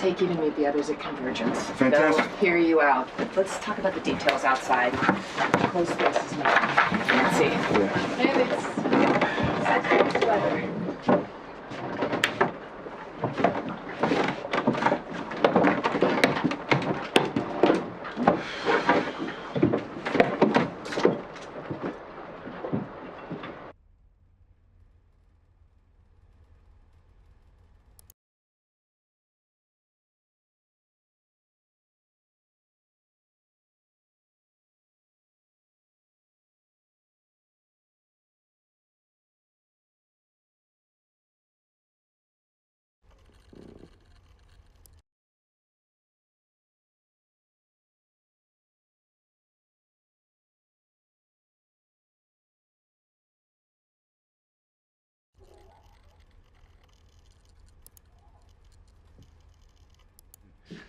take you to meet the others at Convergence. Fantastic. They'll hear you out, but let's talk about the details outside. Close spaces now. Nancy. Yeah. Maybe it's weather.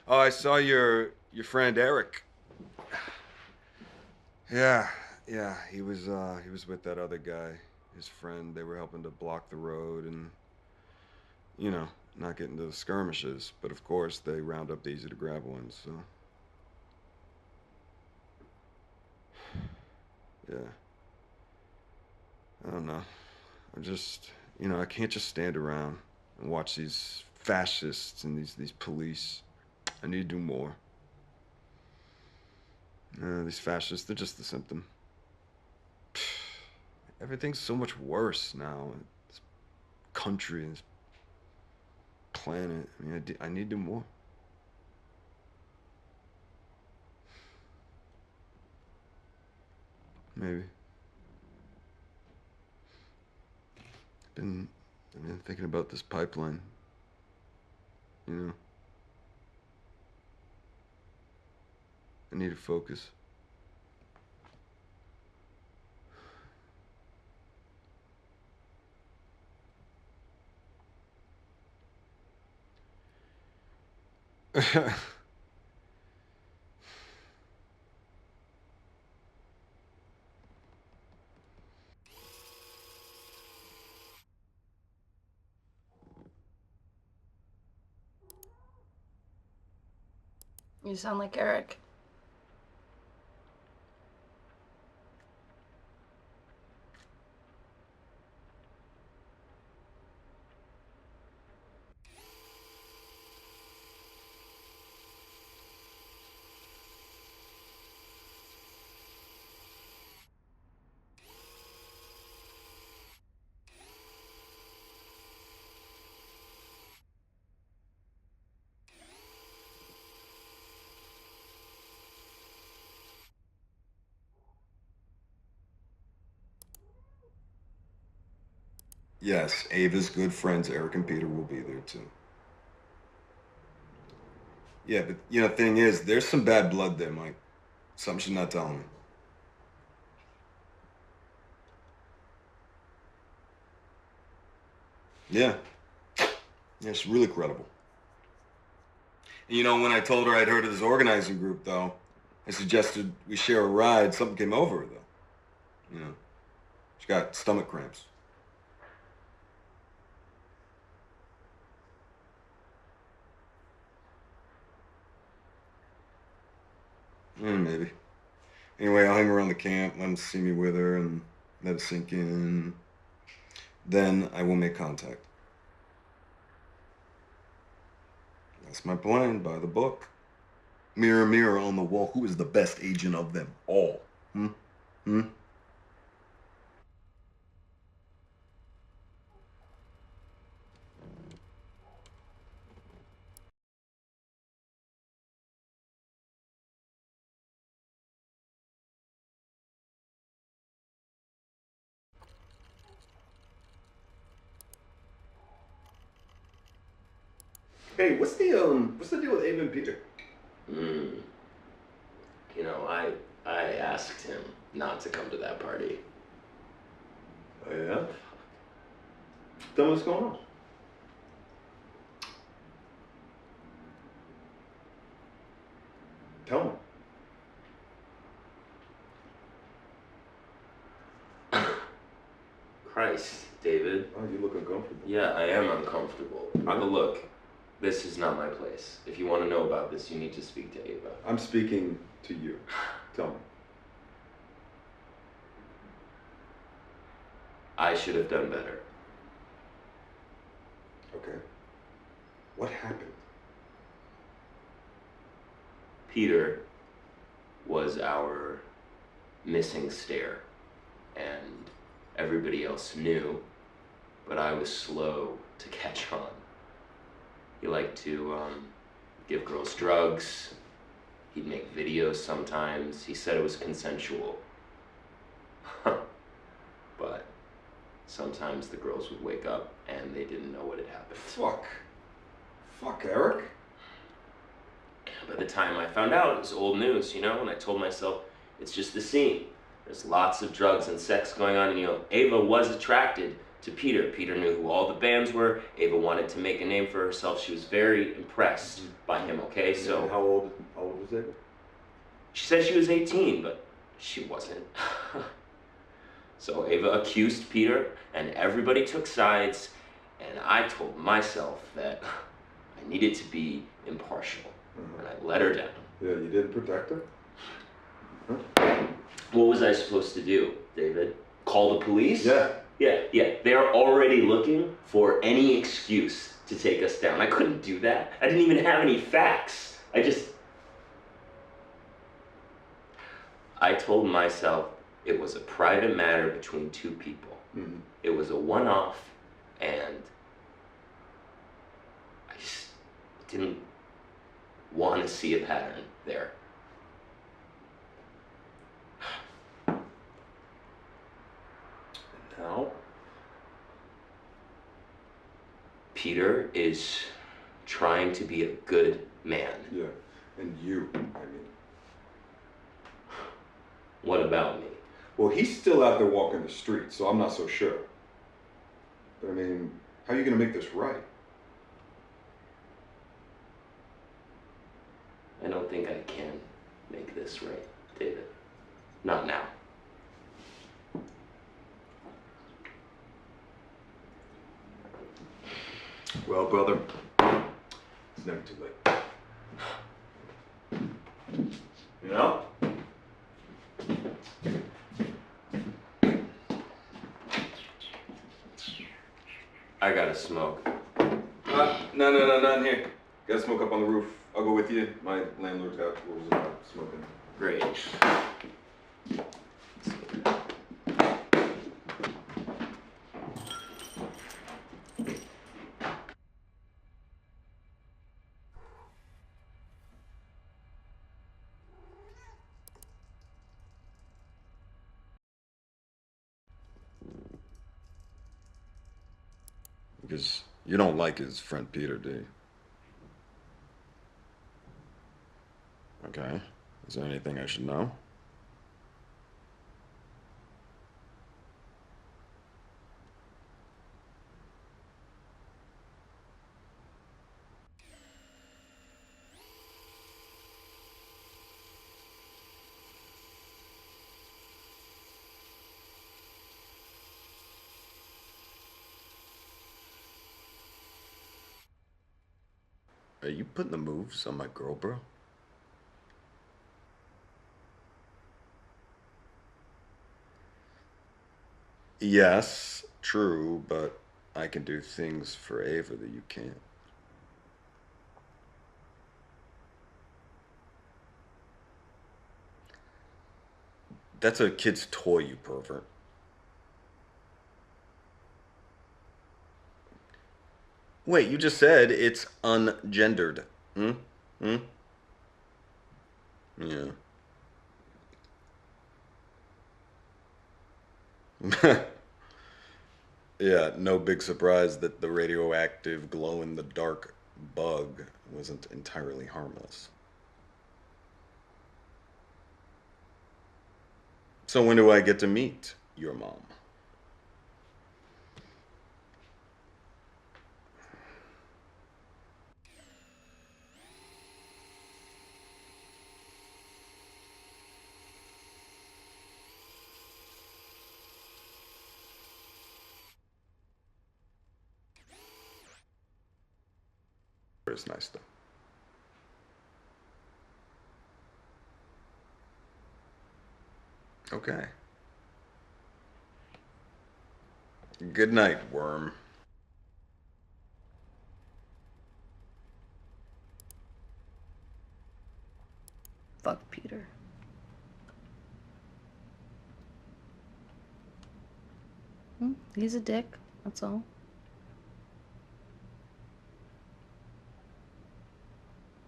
Oh, I saw your friend Eric. Yeah, he was with that other guy, his friend. They were helping to block the road and, you know, not get into the skirmishes. But of course, they round up the easy to grab ones. So, yeah. I don't know. I'm just, I can't just stand around and watch these fascists and these police. I need to do more. These fascists, they're just the symptom. Everything's so much worse now. This country, this planet. I mean, I need to do more. Maybe. I've been thinking about this pipeline. I need to focus. You sound like Eric. Yes, Ava's good friends, Eric and Peter, will be there too. Yeah, but thing is, there's some bad blood there, Mike. Something she's not telling me. Yeah. Yeah, she's really credible. And when I told her I'd heard of this organizing group, though, I suggested we share a ride. Something came over her, though. She got stomach cramps. Maybe. Anyway, I'll hang around the camp, let them see me with her, and let it sink in. Then I will make contact. That's my plan, by the book. Mirror, mirror on the wall, who is the best agent of them all? Hey, what's the deal with Ava and Peter? I asked him not to come to that party. Oh, yeah? Tell me what's going on. Tell me. Christ, David. Oh, you look uncomfortable. Yeah, I am uncomfortable. Look, This is not my place. If you want to know about this, you need to speak to Ava. I'm speaking to you. Tell me. I should have done better. Okay. What happened? Peter was our missing stair, and everybody else knew, but I was slow to catch on. He liked to give girls drugs. He'd make videos sometimes. He said it was consensual. But sometimes the girls would wake up and they didn't know what had happened. Fuck, Eric. By the time I found out, it was old news, and I told myself, it's just a scene. There's lots of drugs and sex going on, and Ava was attracted to Peter. Peter knew who all the bands were. Ava wanted to make a name for herself. She was very impressed by him, okay? So And how old was Ava? she said she was 18, but she wasn't. So Ava accused Peter, and everybody took sides, and I told myself that I needed to be impartial, and I let her down. Yeah, you didn't protect her? What was I supposed to do, David? Call the police? Yeah. Yeah. They're already looking for any excuse to take us down. I couldn't do that. I didn't even have any facts. I told myself it was a private matter between two people. Mm-hmm. It was a one-off, and I just didn't want to see a pattern there. Now? Peter is trying to be a good man. Yeah. And you, I mean. What about me? Well, he's still out there walking the streets, so I'm not so sure. But I mean, how are you going to make this right? I don't think I can make this right, David. Not now. Well, brother, it's never too late. You know? I gotta smoke. No, not in here. Gotta smoke up on the roof. I'll go with you. My landlord's got rules about smoking. Great. Because you don't like his friend Peter, do you? Okay. Is there anything I should know? Are you putting the moves on my girl, bro? Yes, true, but I can do things for Ava that you can't. That's a kid's toy, you pervert. Wait, you just said it's ungendered. Hmm? Hmm? Yeah. Yeah, no big surprise that the radioactive glow-in-the-dark bug wasn't entirely harmless. So when do I get to meet your mom? It's nice though. Okay. Good night, worm. Fuck Peter. He's a dick, that's all.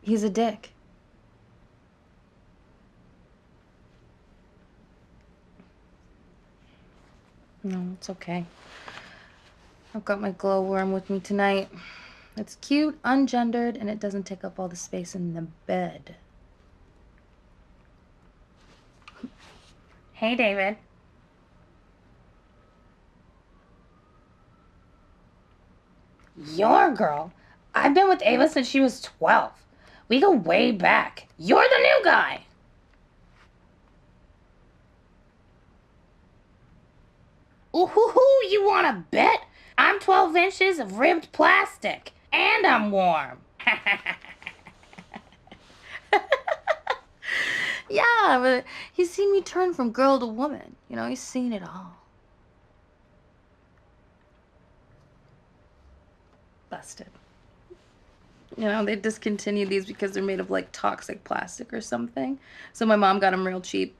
He's a dick. No, it's okay. I've got my glowworm with me tonight. It's cute, ungendered, and it doesn't take up all the space in the bed. Hey, David. Your girl? I've been with Ava since she was 12. We go way back. You're the new guy. Ooh, you want to bet? I'm 12 inches of ribbed plastic, and I'm warm. Yeah, but he's seen me turn from girl to woman. You know, he's seen it all. Busted. You know, they discontinued these because they're made of like toxic plastic or something. So my mom got them real cheap.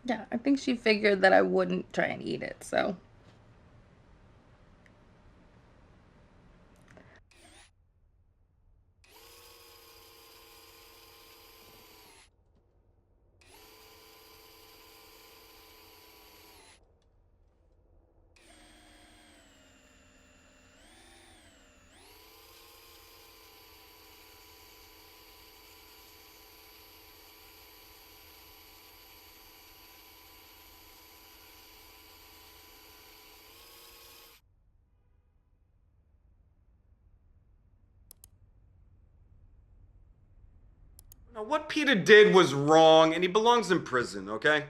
Yeah, I think she figured that I wouldn't try and eat it, so. Now, what Peter did was wrong, and he belongs in prison, okay?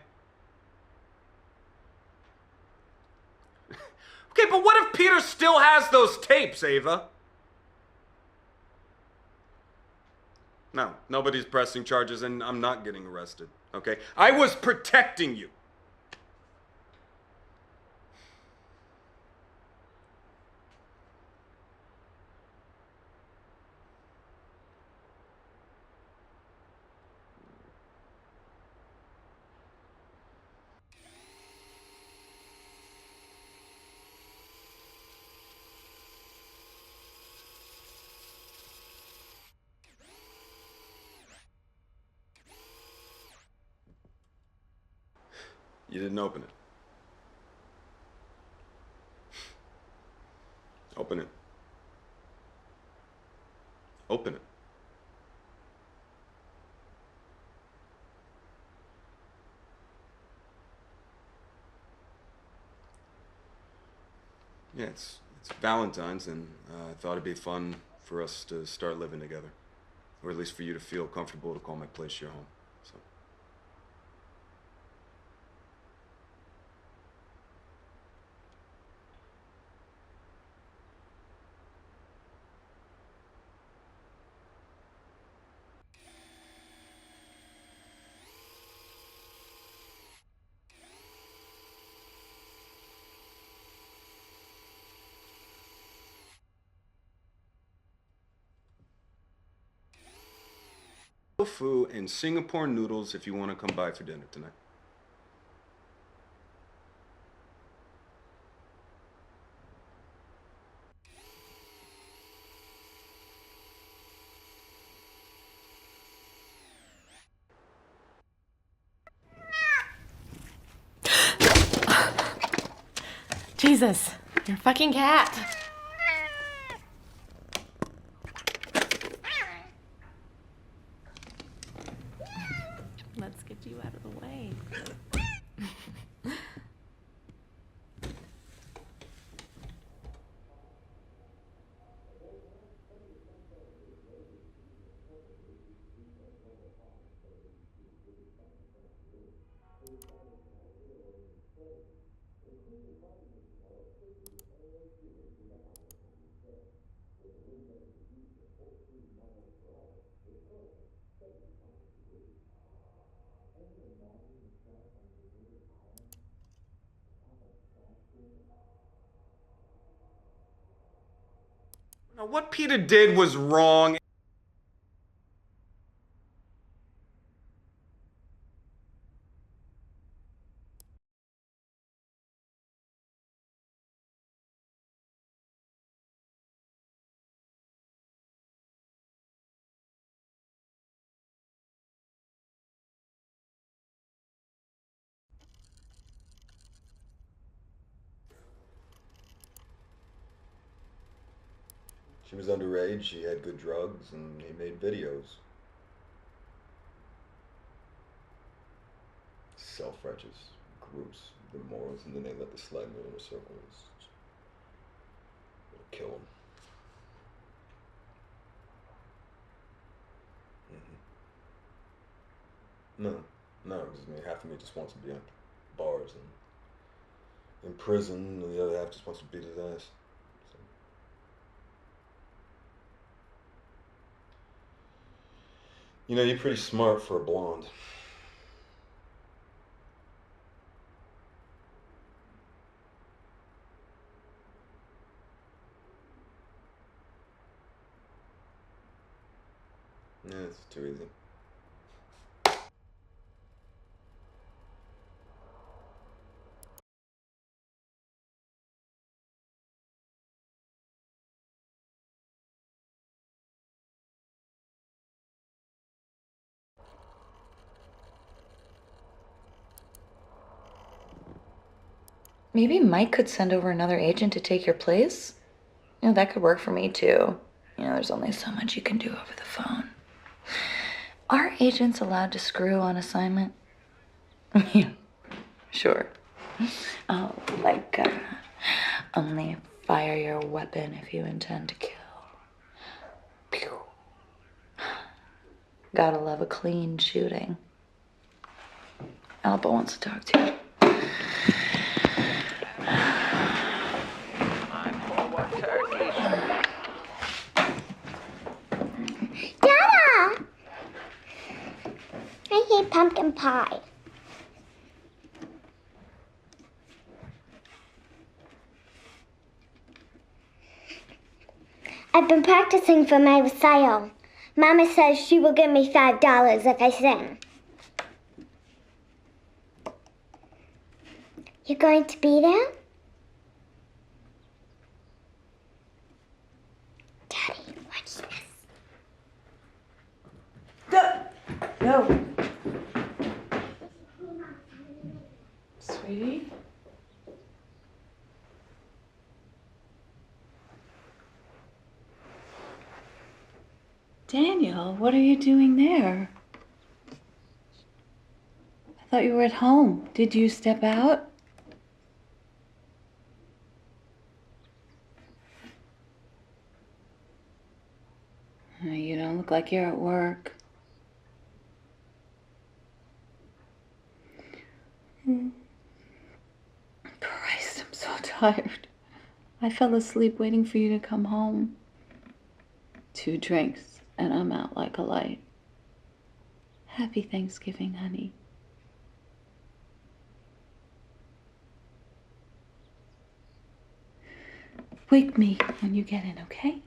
Okay, but what if Peter still has those tapes, Ava? No, nobody's pressing charges, and I'm not getting arrested, okay? I was protecting you. You didn't open it. Open it. Open it. Yeah, it's Valentine's, and I thought it'd be fun for us to start living together. Or at least for you to feel comfortable to call my place your home. So. Tofu and Singapore noodles if you want to come by for dinner tonight. Jesus, you're a fucking cat. Let's get you out of the way. Now, what Peter did was wrong. She was underage, she had good drugs, and he made videos. Self-righteous groups, the morals, and then they let the slide move in a circle. It'll kill him. No, because I mean, half of me just wants to be on bars and in prison, and the other half just wants to beat his ass. So. You know, you're pretty smart for a blonde. Yeah, it's too easy. Maybe Mike could send over another agent to take your place. You know, that could work for me too. You know, there's only so much you can do over the phone. Are agents allowed to screw on assignment? Yeah, sure. Oh, like, only fire your weapon if you intend to kill. Pew. Gotta love a clean shooting. Alba wants to talk to you. Dada! I hate pumpkin pie. I've been practicing for my recital. Mama says she will give me $5 if I sing. You going to be there? Daddy, watch this. No. Sweetie? Daniel, what are you doing there? I thought you were at home. Did you step out? You don't look like you're at work. Christ, I'm so tired. I fell asleep waiting for you to come home. 2 drinks, and I'm out like a light. Happy Thanksgiving, honey. Wake me when you get in, okay?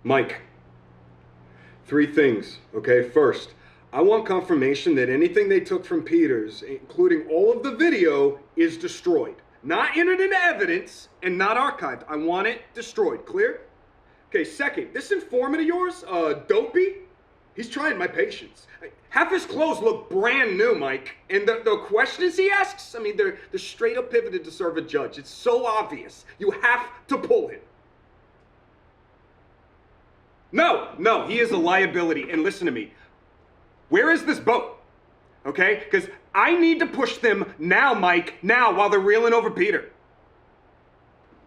Mike, 3 things, okay? First, I want confirmation that anything they took from Peters, including all of the video, is destroyed. Not entered into evidence and not archived. I want it destroyed. Clear? Okay, second, this informant of yours, Dopey, he's trying my patience. Half his clothes look brand new, Mike. And the questions he asks, I mean, they're straight up pivoted to serve a judge. It's so obvious. You have to pull him. No, he is a liability. And listen to me. Where is this boat? Okay? Because I need to push them now, Mike. Now, while they're reeling over Peter.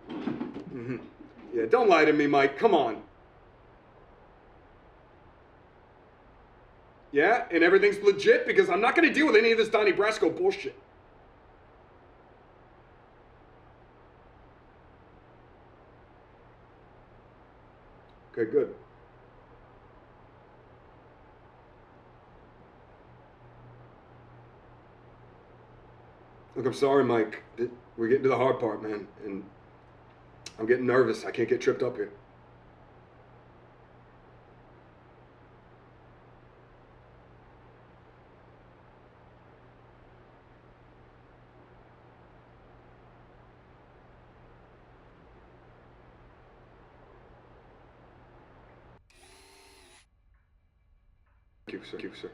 Yeah, don't lie to me, Mike. Come on. Yeah, and everything's legit because I'm not going to deal with any of this Donnie Brasco bullshit. Okay, good. Look, I'm sorry, Mike. We're getting to the hard part, man, and I'm getting nervous. I can't get tripped up here. Thank you, sir. Thank you, sir.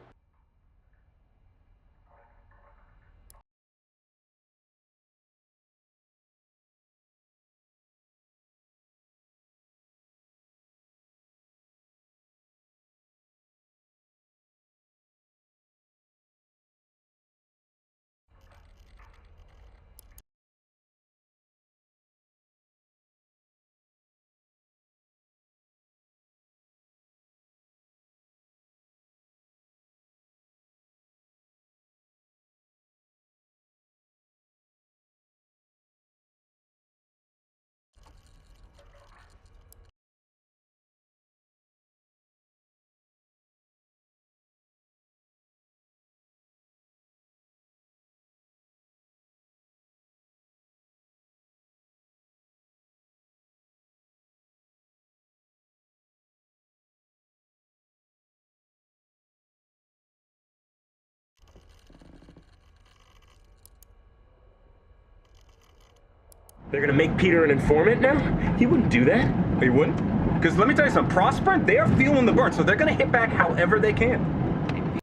They're gonna make Peter an informant now? He wouldn't do that. He wouldn't? Because let me tell you something, Prosper, they're feeling the burn, so they're gonna hit back however they can.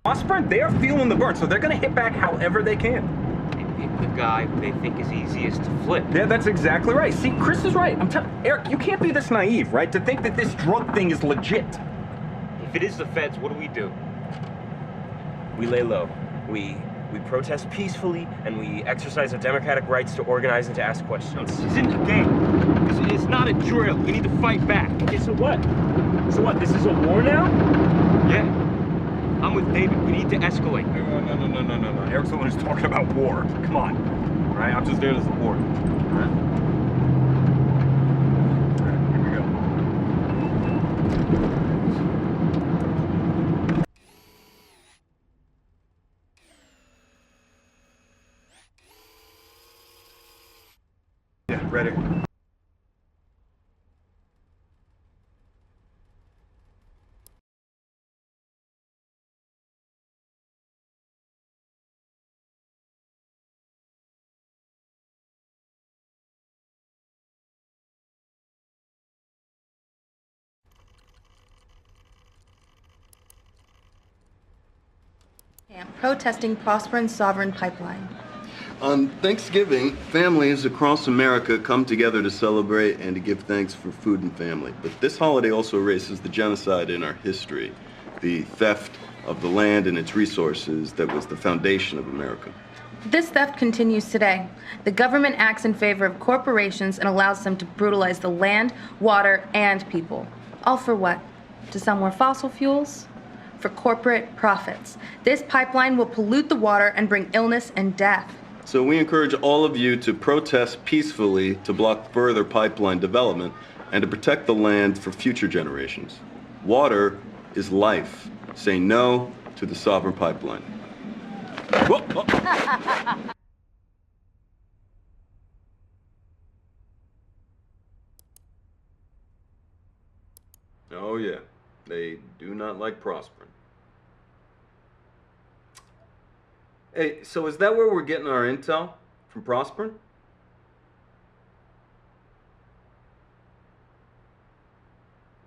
Prosper, they're feeling the burn, so they're gonna hit back however they can. The guy who they think is easiest to flip. Yeah, that's exactly right. See, Chris is right. I'm telling Eric, you can't be this naive, right? To think that this drug thing is legit. If it is the feds, what do? We lay low. We protest peacefully, and we exercise our democratic rights to organize and to ask questions. No, this isn't a game. It's not a drill. We need to fight back. Okay, so what? So what? This is a war now? Yeah. I'm with David. We need to escalate. No. Eric's the one who's talking about war. Come on. All right, I'm just there to support. All right. Here we go. Yeah, ready. Protesting Prosper and Sovereign Pipeline. On Thanksgiving, families across America come together to celebrate and to give thanks for food and family. But this holiday also erases the genocide in our history, the theft of the land and its resources that was the foundation of America. This theft continues today. The government acts in favor of corporations and allows them to brutalize the land, water, and people. All for what? To sell more fossil fuels? For corporate profits. This pipeline will pollute the water and bring illness and death. So we encourage all of you to protest peacefully to block further pipeline development and to protect the land for future generations. Water is life. Say no to the sovereign pipeline. Whoa, whoa. Oh yeah, they do not like prospering. Hey, so is that where we're getting our intel? From prospering?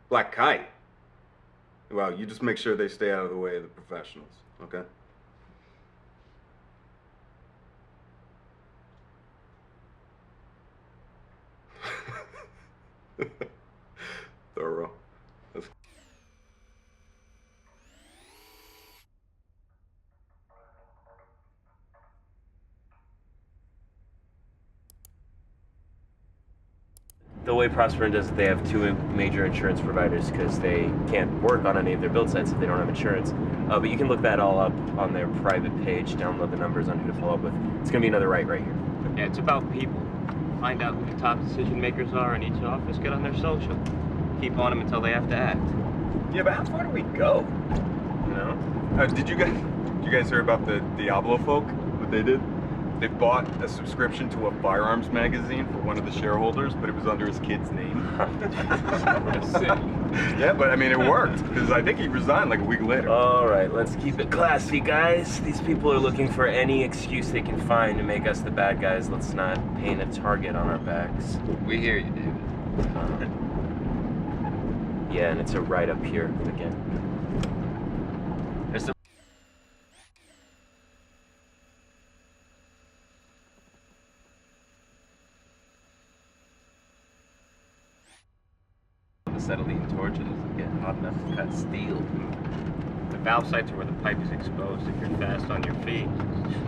Black Kite? Well, you just make sure they stay out of the way of the professionals, okay? Thorough. That's The way Prosperin does it, they have two major insurance providers because they can't work on any of their build sites if they don't have insurance. But you can look that all up on their private page, download the numbers on who to follow up with. It's going to be another right here. Yeah, it's about people. Find out who the top decision makers are in each office, get on their social. Keep on them until they have to act. Yeah, but how far do we go? You know? Did you guys hear about the Diablo folk? What they did? They bought a subscription to a firearms magazine for one of the shareholders, but it was under his kid's name. Sick. Yeah, but I mean, it worked, because I think he resigned like a week later. All right, let's keep it classy, guys. These people are looking for any excuse they can find to make us the bad guys. Let's not paint a target on our backs. We hear you, David. Yeah, and it's a right up here again. There's some acetylene torches and getting hot enough to cut steel. The valve sites are where the pipe is exposed. If you're fast on your feet,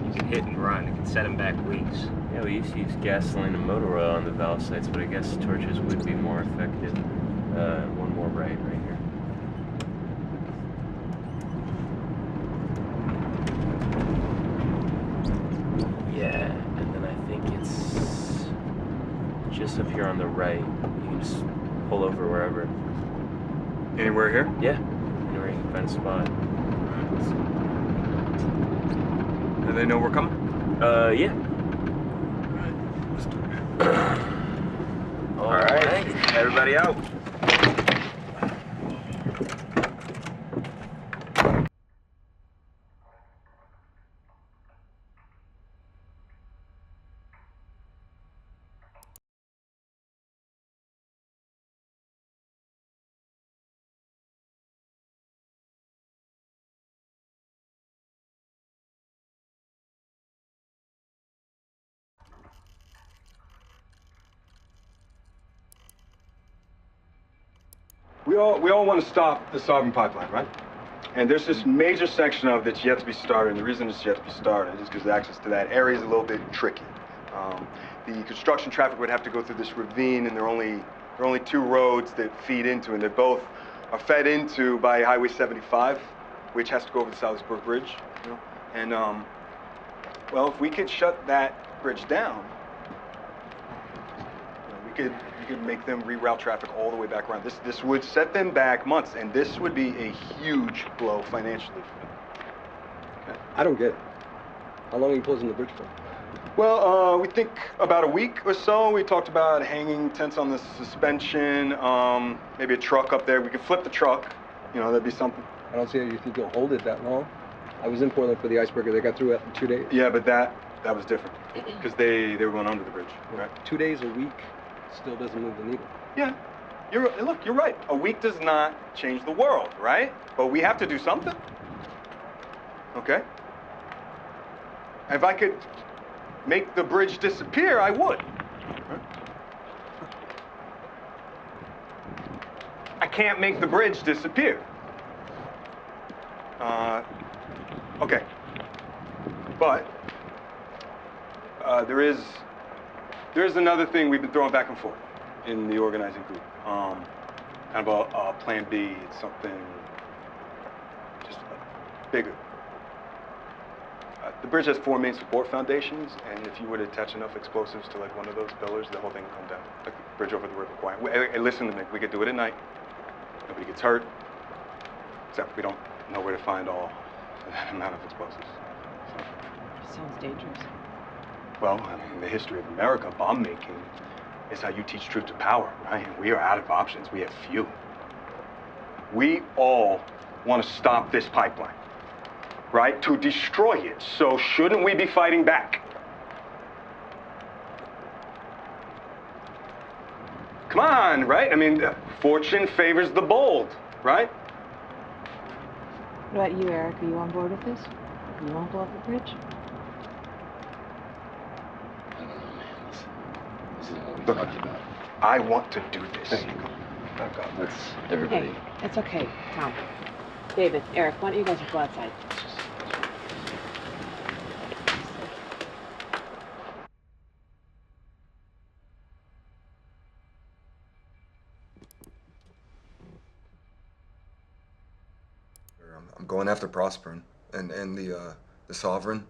you can hit and run. It can set them back weeks. Yeah, we used to use gasoline and motor oil on the valve sites, but I guess torches would be more effective. One more right here. Yeah, and then I think it's just up here on the right. You can just pull over wherever. Anywhere here? Yeah, anywhere you can find a spot. Do they know we're coming? Yeah. All right, everybody out. We all want to stop the Sovereign Pipeline, right? And there's this major section of it that's yet to be started, and the reason it's yet to be started is because access to that area is a little bit tricky. The construction traffic would have to go through this ravine, and there are only two roads that feed into it, and they both are fed into by Highway 75, which has to go over the Salisbury Bridge, you know? And, well, if we could shut that bridge down, you could make them reroute traffic all the way back around. This would set them back months, and this would be a huge blow financially for them. Okay. I don't get it. How long are you closing the bridge for? Well, we think about a week or so. We talked about hanging tents on the suspension, maybe a truck up there. We could flip the truck. You know, that'd be something. I don't see how you think you'll hold it that long. I was in Portland for the icebreaker. They got through it in 2 days. Yeah, but that was different because they were going under the bridge, right? 2 days a week still doesn't move the needle. Yeah. Look, you're right. A week does not change the world, right? But we have to do something. Okay? If I could make the bridge disappear, I would. I can't make the bridge disappear. Okay. But there is another thing we've been throwing back and forth in the organizing group. Kind of a plan B. It's something just bigger. The bridge has 4 main support foundations, and if you were to attach enough explosives to like one of those pillars, the whole thing would come down. Like the bridge over the River Kwai. Hey, listen to me. We could do it at night. Nobody gets hurt. Except we don't know where to find all that amount of explosives. So. Sounds dangerous. Well, I mean, in the history of America, bomb making is how you teach truth to power, right? And we are out of options. We have few. We all want to stop this pipeline, right? To destroy it. So shouldn't we be fighting back? Come on, right? I mean, fortune favors the bold, right? What about you, Eric? Are you on board with this? You want to blow up the bridge? I don't know, man. Listen to what we Look, talked about. I want to do this. Let's everybody. Hey, it's okay, Tom. David, Eric, why don't you guys go outside? I'm going after Prosperin and the Sovereign.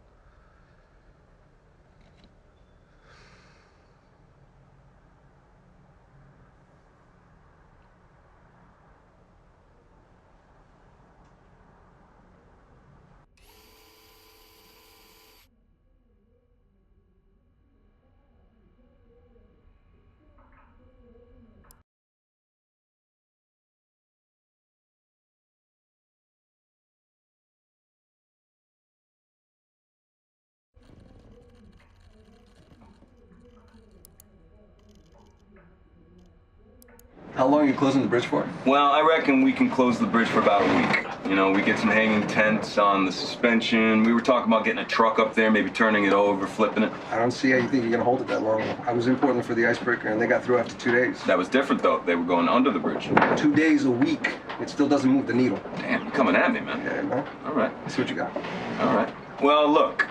How long are you closing the bridge for? Well, I reckon we can close the bridge for about a week. You know, we get some hanging tents on the suspension. We were talking about getting a truck up there, maybe turning it over, flipping it. I don't see how you think you're gonna hold it that long. I was in Portland for the icebreaker and they got through after 2 days. That was different, though. They were going under the bridge. 2 days a week. It still doesn't move the needle. Damn, you're coming at me, man. Yeah, no? All right. Let's see what you got. All right. Well, look,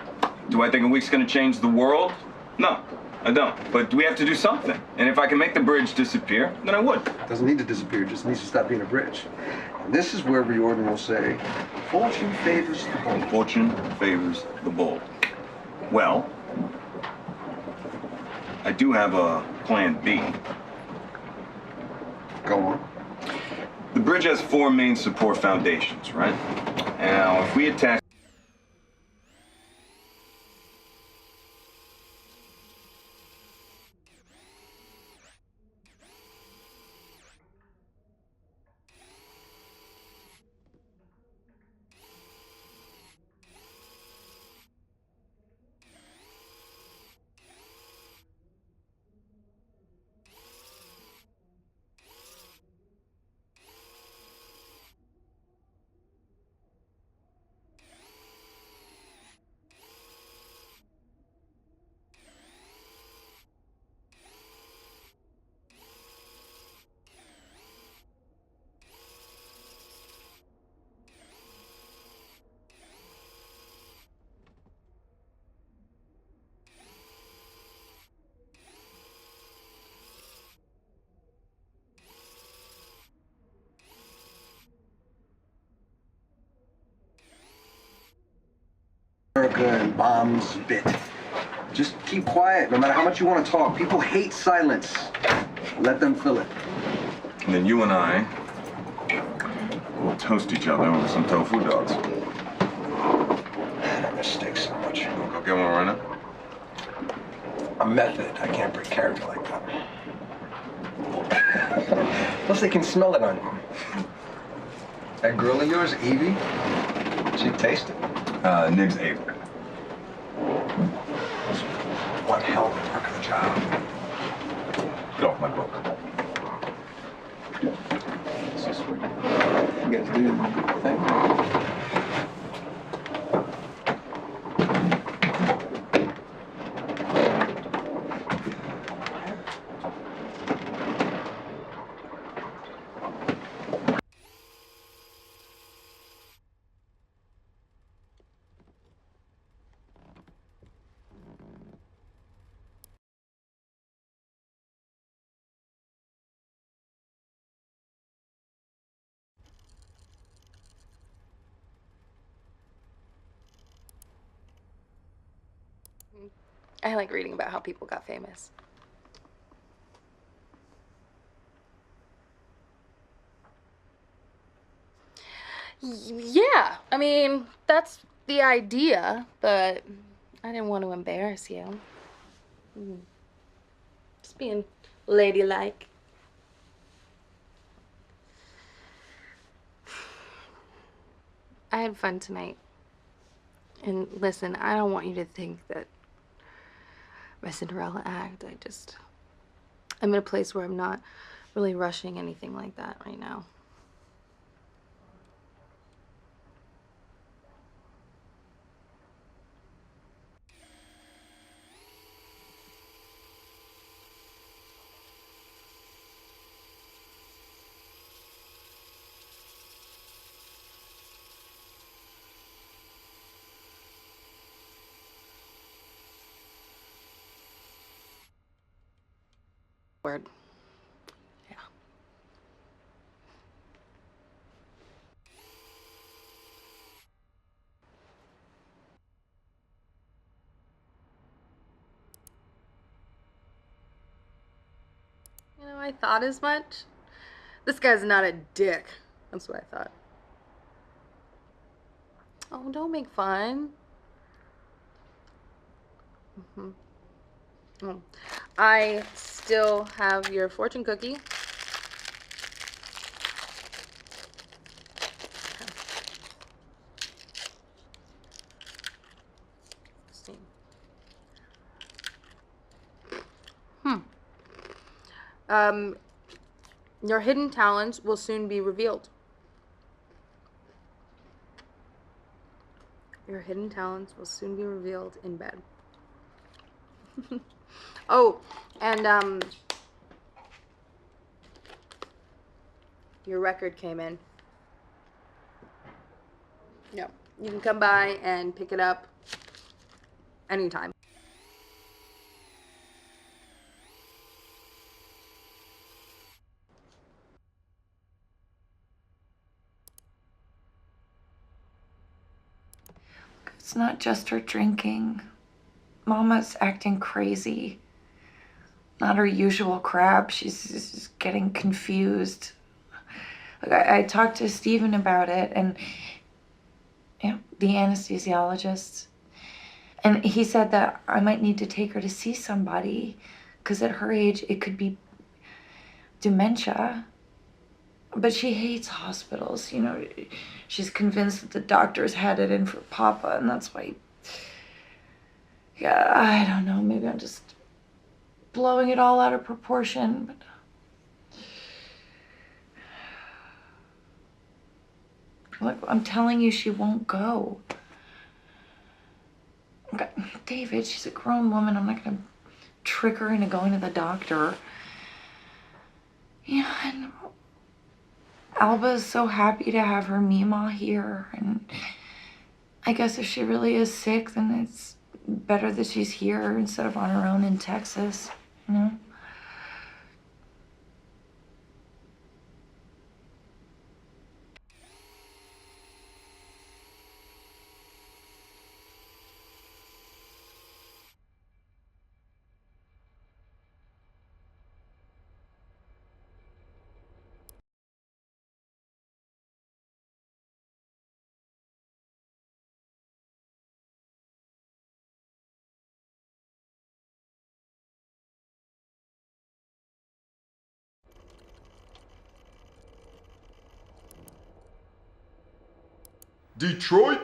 do I think a week's gonna change the world? No, I don't. But we have to do something. And if I can make the bridge disappear, then I would. It doesn't need to disappear, it just needs to stop being a bridge. And this is where Riordan will say, fortune favors the bold. Fortune favors the bold. Well, I do have a plan B. Go on. The bridge has 4 main support foundations, right? Now, if we attach America and bombs bit. Just keep quiet, no matter how much you want to talk. People hate silence. Let them fill it. And then you and I will toast each other with some tofu dogs. That mistake so much. We'll go get one right now. A method. I can't break character like that. Plus, they can smell it on you. That girl of yours, Evie, she'd taste it. Nib's Avery. One hell of a work of the job. Get off my book. So sweet. You guys do your thing. I like reading about how people got famous. Yeah, I mean, that's the idea, but I didn't want to embarrass you. Just being ladylike. I had fun tonight. And listen, I don't want you to think that my Cinderella act, I'm in a place where I'm not really rushing anything like that right now. Word. Yeah. You know, I thought as much. This guy's not a dick. That's what I thought. Oh, don't make fun. Oh. I still have your fortune cookie. Your hidden talents will soon be revealed. Your hidden talents will soon be revealed in bed. Oh, and your record came in. Yeah, you can come by and pick it up anytime. It's not just her drinking. Mama's acting crazy. Not her usual crap. She's just getting confused. Like, I talked to Stephen about it, and the anesthesiologist, and he said that I might need to take her to see somebody, because at her age it could be dementia. But she hates hospitals, you know. She's convinced that the doctors had it in for Papa, and that's why. Yeah, I don't know. Maybe I'm just blowing it all out of proportion, but. Look, I'm telling you, she won't go. Okay, David, she's a grown woman. I'm not gonna trick her into going to the doctor. Yeah, and Alba's so happy to have her Mima here, and I guess if she really is sick, then it's better that she's here instead of on her own in Texas, you know? Detroit?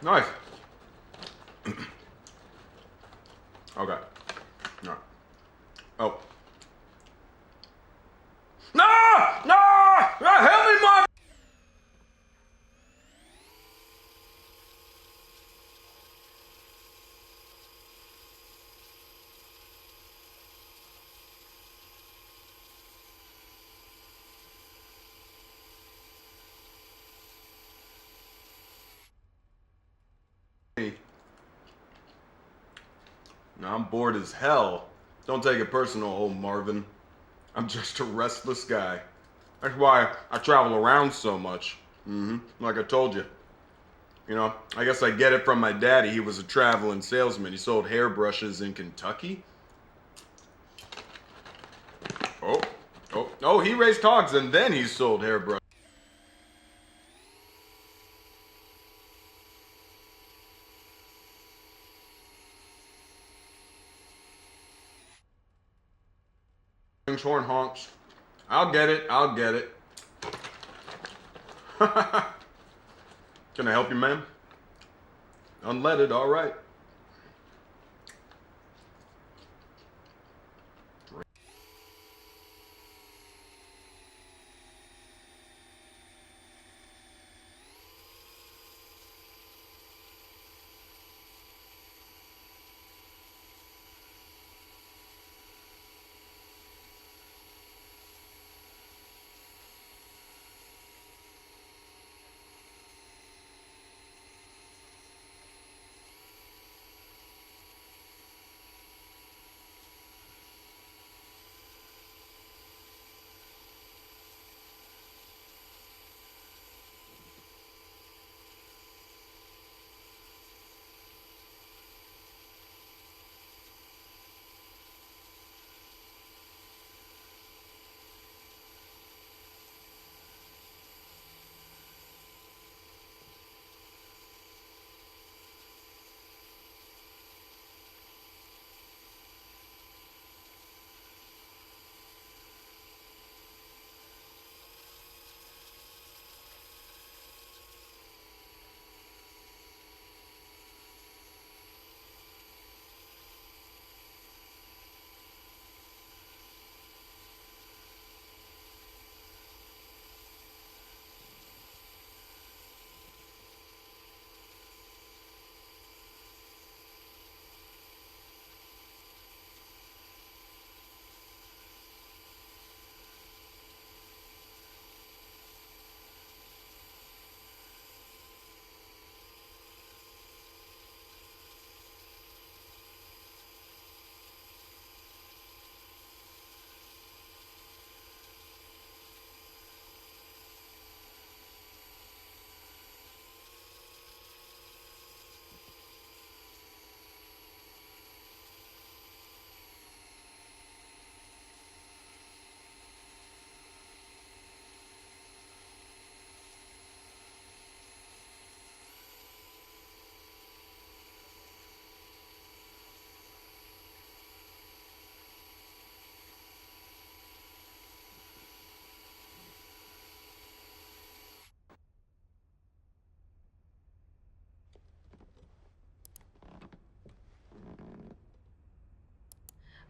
Nice. Okay. All right. Oh. No! No! Help me, Mom! Now, I'm bored as hell. Don't take it personal, old Marvin. I'm just a restless guy. That's why I travel around so much. Like I told you. You know, I guess I get it from my daddy. He was a traveling salesman. He sold hairbrushes in Kentucky. Oh, he raised hogs and then he sold hairbrushes. Horn honks. I'll get it. Can I help you, ma'am? Unleaded, all right.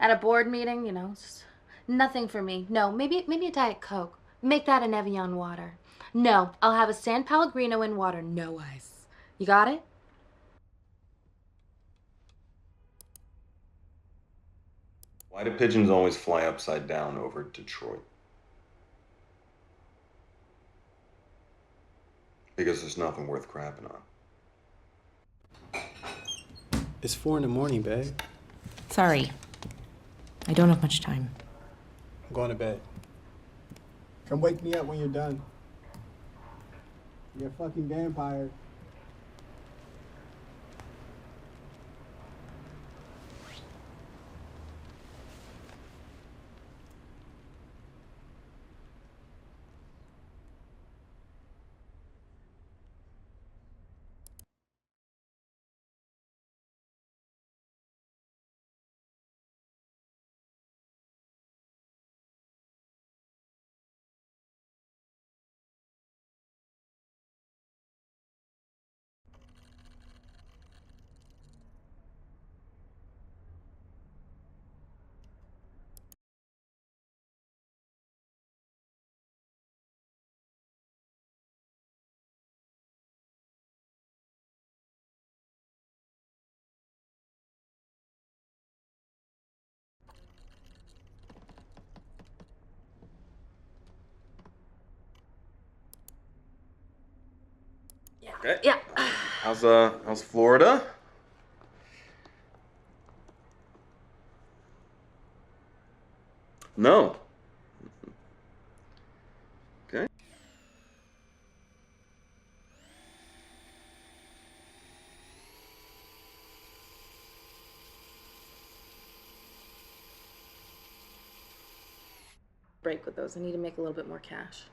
At a board meeting, it's just nothing for me. No, maybe a Diet Coke. Make that an Evian water. No, I'll have a San Pellegrino in water, no ice. You got it? Why do pigeons always fly upside down over Detroit? Because there's nothing worth crapping on. It's 4 in the morning, babe. Sorry. I don't have much time. I'm going to bed. Come wake me up when you're done. You're a fucking vampire. Okay. Yeah. How's Florida? No. Okay. Break with those. I need to make a little bit more cash.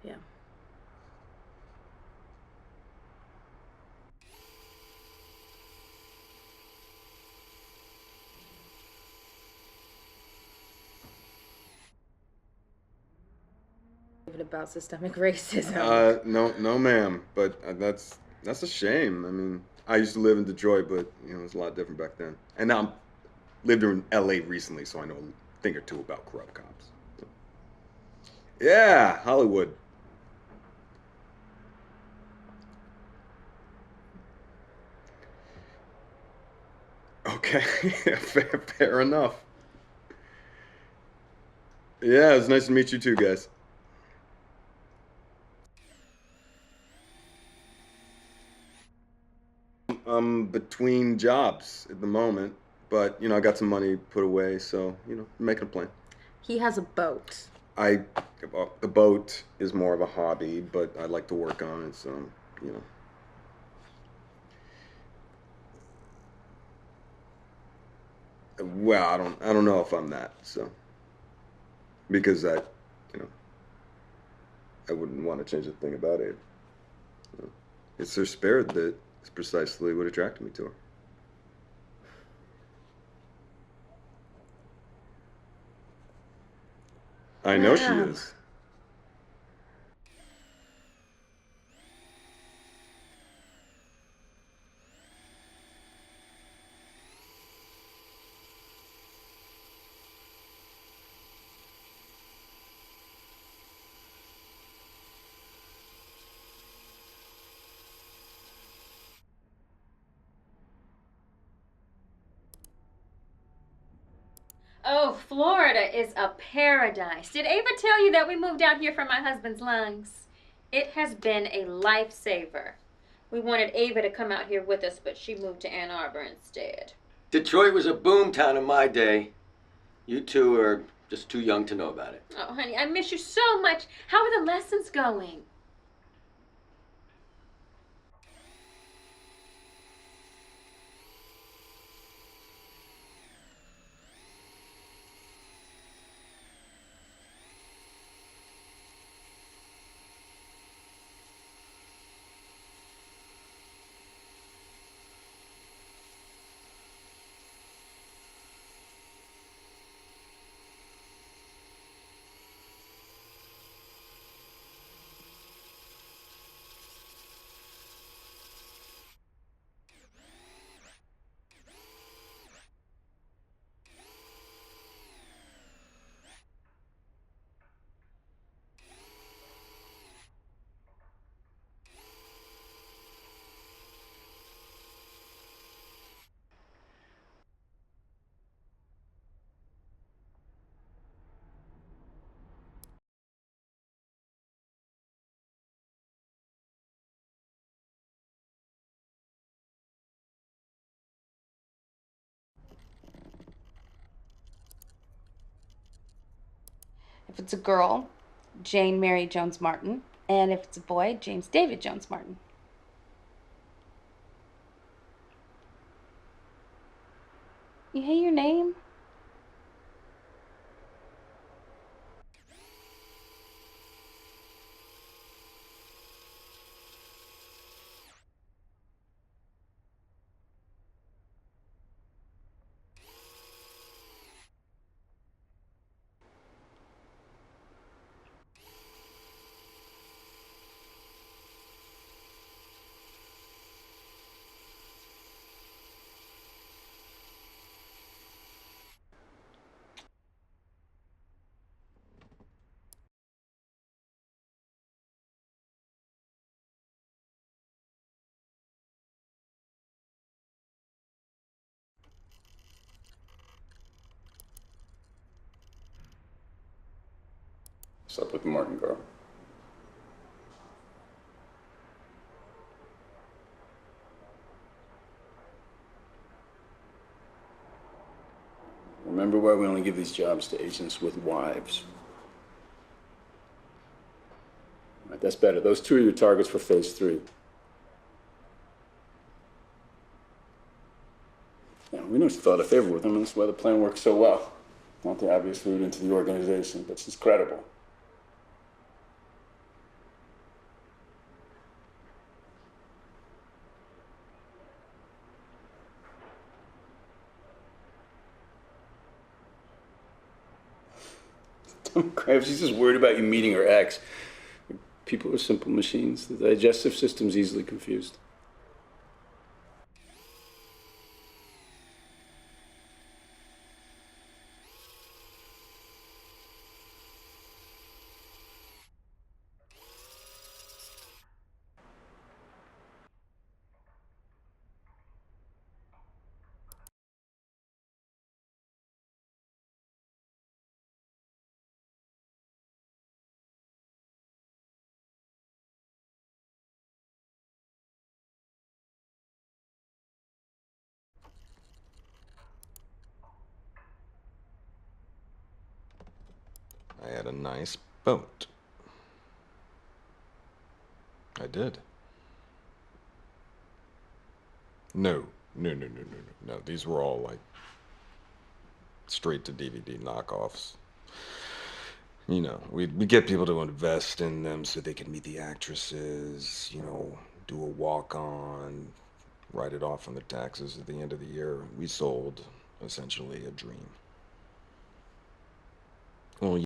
Yeah. About systemic racism. No, ma'am. But that's a shame. I mean, I used to live in Detroit, but it was a lot different back then. And now I'm lived in LA recently, so I know a thing or two about corrupt cops. Yeah, Hollywood. Okay, fair enough. Yeah, it's nice to meet you too, guys. I'm between jobs at the moment, but I got some money put away, so making a plan. He has a boat. The boat is more of a hobby, but I like to work on it, so Well, I don't know if I'm that, so because I wouldn't want to change a thing about it. It's her spirit that is precisely what attracted me to her. I know she is. Oh, Florida is a paradise. Did Ava tell you that we moved out here for my husband's lungs? It has been a lifesaver. We wanted Ava to come out here with us, but she moved to Ann Arbor instead. Detroit was a boom town in my day. You two are just too young to know about it. Oh, honey, I miss you so much. How are the lessons going? If it's a girl, Jane Mary Jones Martin. And if it's a boy, James David Jones Martin. You hate your name? Slept with the Martin girl. Remember why we only give these jobs to agents with wives. Right, that's better. Those two are your targets for phase 3. Yeah, we know she thought a favor with him, and that's why the plan works so well. Not the obvious route into the organization, but she's credible. Don't cry. She's just worried about you meeting her ex. People are simple machines. The digestive system's easily confused. I had a nice boat. I did. No. These were all like straight to DVD knockoffs. You know, we get people to invest in them so they can meet the actresses, you know, do a walk-on, write it off on their taxes at the end of the year. We sold essentially a dream. Well,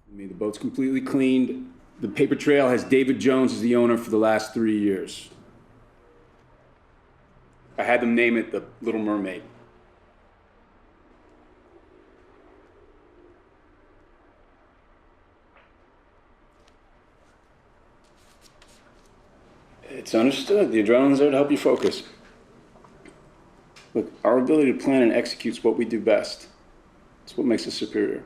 I mean, the boat's completely cleaned. The paper trail has David Jones as the owner for the last 3 years. I had them name it the Little Mermaid. It's understood. The adrenaline's there to help you focus. Look, our ability to plan and execute is what we do best. It's what makes us superior.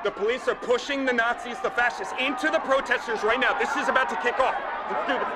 The police are pushing the Nazis, the fascists, into the protesters right now. This is about to kick off. Let's do this.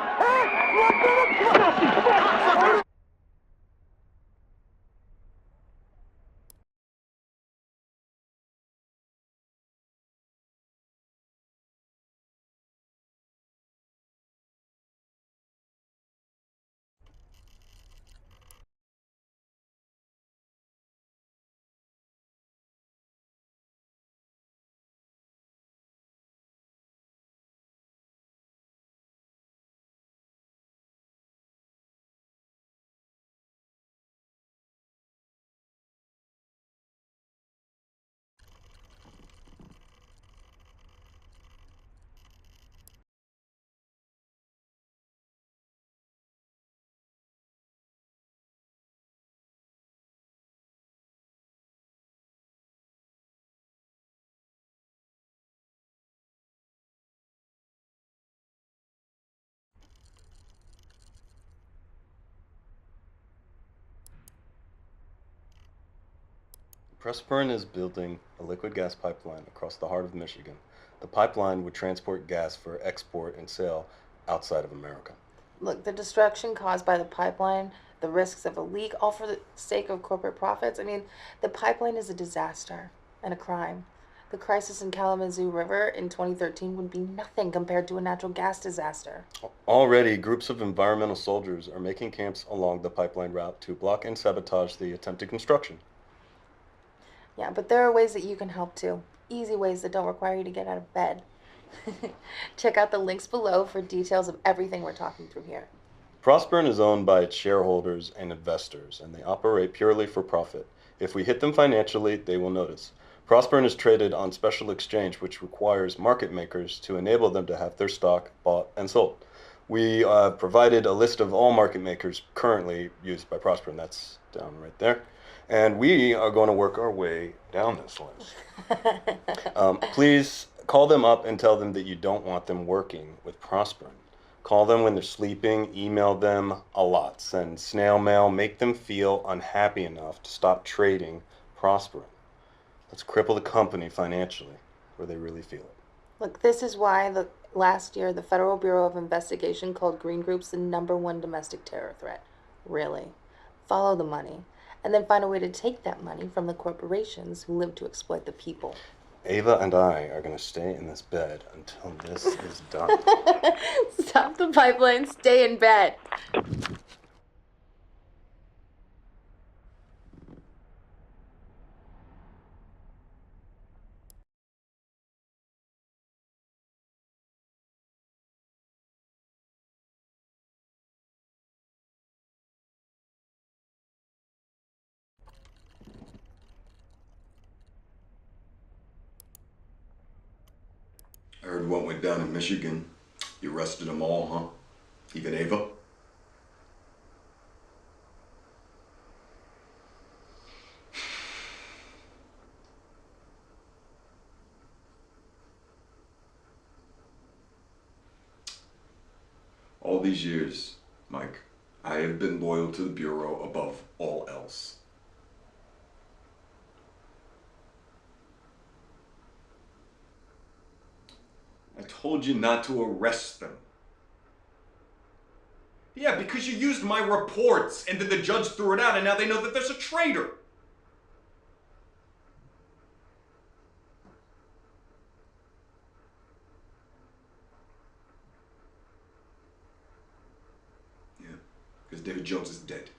Pressburn is building a liquid gas pipeline across the heart of Michigan. The pipeline would transport gas for export and sale outside of America. Look, the destruction caused by the pipeline, the risks of a leak, all for the sake of corporate profits. I mean, the pipeline is a disaster and a crime. The crisis in Kalamazoo River in 2013 would be nothing compared to a natural gas disaster. Already, groups of environmental soldiers are making camps along the pipeline route to block and sabotage the attempted construction. Yeah, but there are ways that you can help too. Easy ways that don't require you to get out of bed. Check out the links below for details of everything we're talking through here. Pressburn is owned by its shareholders and investors, and they operate purely for profit. If we hit them financially, they will notice. Pressburn is traded on special exchange, which requires market makers to enable them to have their stock bought and sold. We provided a list of all market makers currently used by Pressburn. That's down right there. And we are going to work our way down this list. Please call them up and tell them that you don't want them working with Pressburn. Call them when they're sleeping, email them a lot, send snail mail, make them feel unhappy enough to stop trading Pressburn. Let's cripple the company financially where they really feel it. Look, this is why last year the Federal Bureau of Investigation called green groups the #1 domestic terror threat. Really. Follow the money. And then find a way to take that money from the corporations who live to exploit the people. Ava and I are going to stay in this bed until this is done. Stop the pipeline, stay in bed. I heard what went down in Michigan. You arrested them all, huh? Even Ava? All these years, Mike, I have been loyal to the Bureau above all else. I told you not to arrest them. Yeah, because you used my reports, and then the judge threw it out, and now they know that there's a traitor. Yeah, because David Jones is dead.